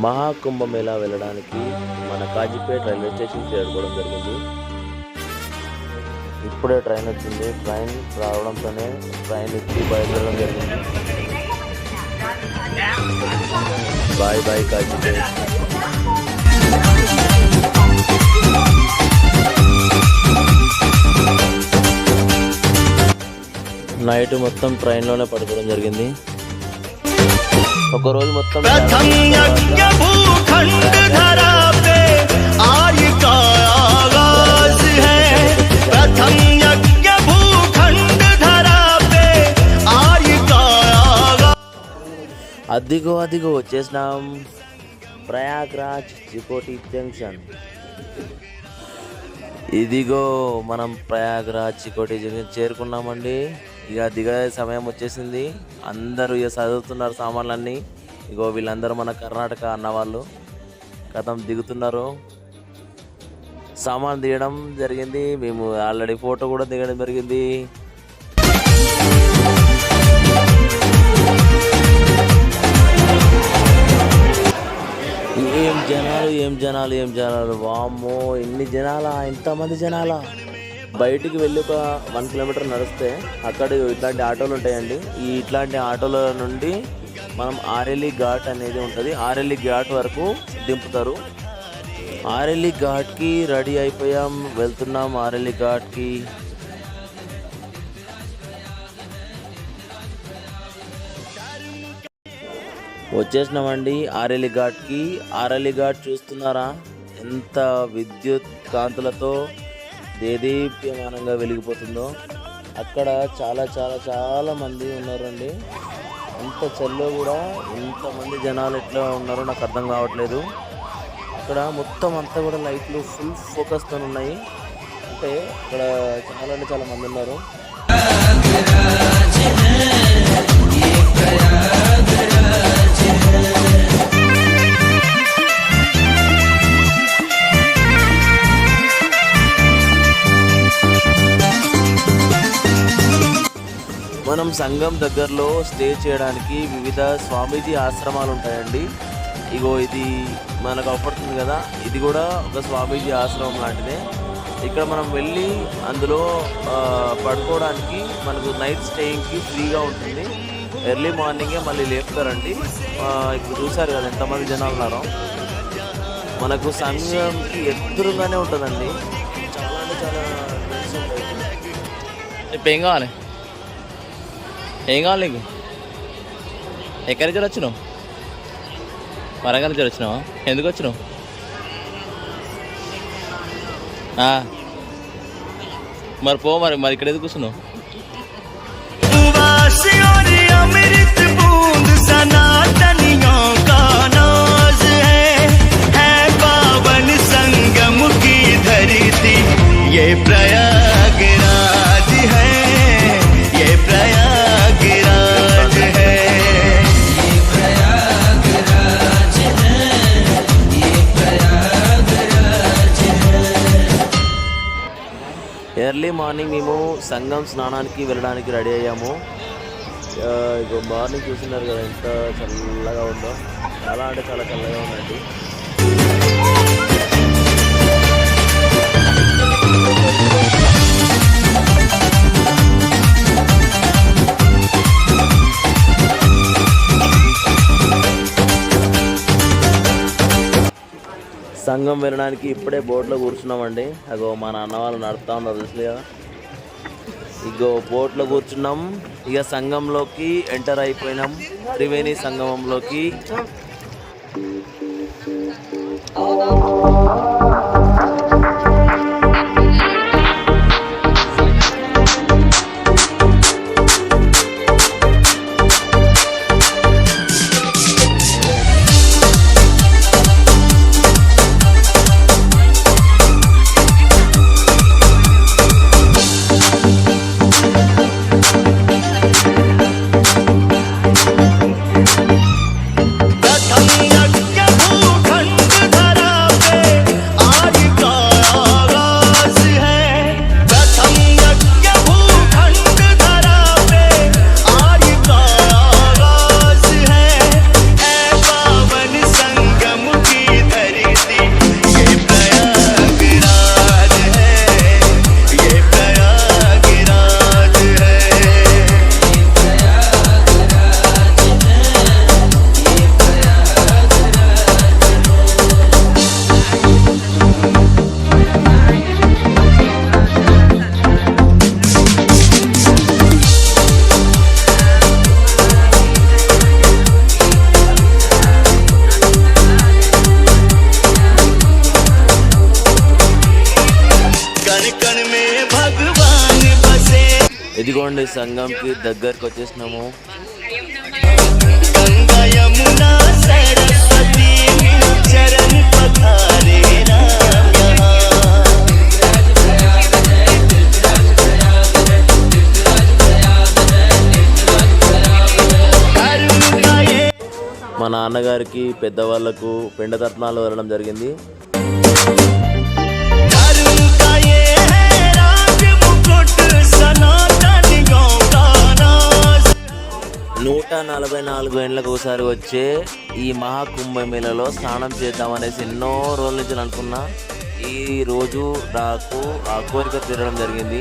మహాకుంభమేళా వెళ్ళడానికి మన Kazipet railway station చేరుకోవడం జరిగింది. ఇప్పుడే ట్రైన్ వచ్చింది. ట్రైన్ రావడంతోనే ట్రైన్ ఎక్కి బయలుదేరడం జరిగింది. Bye bye Kazipet. నైట్ మొత్తం ట్రైన్లోనే పడుకోవడం జరిగింది. ఒక రోజు మొత్తం అదిగో అదిగో వచ్చేసినాం. ప్రయాగ్రాజ్ చికోటి జంక్షన్. ఇదిగో మనం ప్రయాగ్రాజ్ చికోటి జంక్షన్ చేరుకున్నామండి. ఇక దిగే సమయం వచ్చేసింది. అందరూ ఇక చదువుతున్నారు సామాన్లన్నీ. ఇగో వీళ్ళందరూ మన కర్ణాటక అన్నవాళ్ళు కథం దిగుతున్నారు. సామాన్ దిగడం జరిగింది. మేము ఆల్రెడీ ఫోటో కూడా దిగడం జరిగింది. ఏం జనాలు వామ్మో, ఎన్ని జనాలా, ఎంతమంది జనాలా. బయటికి వెళ్ళి ఒక 1 కిలోమీటర్ నడిస్తే అక్కడ ఇట్లాంటి ఆటోలు ఉంటాయండి. ఇట్లాంటి ఆటోల నుండి మనం ఆరెల్లి ఘాట్ అనేది ఉంటుంది. ఆరెల్లి ఘాట్ వరకు దింపుతారు. ఆరెల్లి ఘాట్కి రెడీ అయిపోయాం, వెళ్తున్నాం ఆరెల్లి ఘాట్కి. వచ్చేసినామండి ఆరెల్లి ఘాట్కి. ఆరెల్లి ఘాట్ చూస్తున్నారా, ఎంత విద్యుత్ కాంతులతో దేదీప్యమానంగా వెలిగిపోతుందో. అక్కడ చాలా చాలా చాలా మంది ఉన్నారండి. అంత చల్లో కూడా ఇంతమంది జనాలు ఎట్లా ఉన్నారో నాకు అర్థం కావట్లేదు. అక్కడ మొత్తం అంతా కూడా లైట్లు ఫుల్ ఫోకస్తో ఉన్నాయి. అంటే ఇక్కడ చాలా మంది ఉన్నారు. మనం సంఘం దగ్గరలో స్టే చేయడానికి వివిధ స్వామీజీ ఆశ్రమాలు ఉంటాయండి. ఇగో ఇది మనకు అవపడుతుంది కదా, ఇది కూడా ఒక స్వామీజీ ఆశ్రమం లాంటిదే. ఇక్కడ మనం వెళ్ళి అందులో పడుకోవడానికి మనకు నైట్ స్టేయింగ్కి ఫ్రీగా ఉంటుంది. ఎర్లీ మార్నింగే మళ్ళీ లేపుతారండి. ఇప్పుడు చూసారు కదా ఎంతమంది జనాలు ఉన్నారో. మనకు సంఘంకి ఎదురుగానే ఉంటుందండి. చాలా అంటే చాలా ఇప్పుడు ఏం కావాలి నీకు? ఎక్కడి నుంచి వచ్చినావు? వరంగల్ నుంచి వచ్చినావా? ఎందుకు వచ్చినావు? మరి పో, మరి ఇక్కడ ఎందుకు కూర్చున్నావు? ఎర్లీ మార్నింగ్ మేము సంగం స్నానానికి వెళ్ళడానికి రెడీ అయ్యాము. ఇక మార్నింగ్ చూస్తున్నారు కదా ఎంత చల్లగా ఉందో. చాలా అంటే చాలా చల్లగా ఉందండి. సంఘం వెళ్ళడానికి ఇప్పుడే బోట్లో కూర్చున్నామండి. అగో మా నాన్న వాళ్ళు నడుపుతా ఉన్నారు తెలుసు కదా. ఇగో బోట్లో కూర్చున్నాం. ఇక సంఘంలోకి ఎంటర్ అయిపోయినాం. త్రివేణి సంగమంలోకి. ఇదిగోండి సంఘంకి దగ్గరకు వచ్చేసినాము. మా నాన్నగారికి పెద్దవాళ్ళకు పిండతర్పణాలు వెళ్ళడం జరిగింది. 144 ఏళ్ళకు ఒకసారి వచ్చే ఈ మహాకుంభమేళలో స్నానం చేద్దామనేసి ఎన్నో రోజుల నుంచి అనుకున్నా. ఈ రోజు నాకు ఆ కోరిక తీరడం జరిగింది.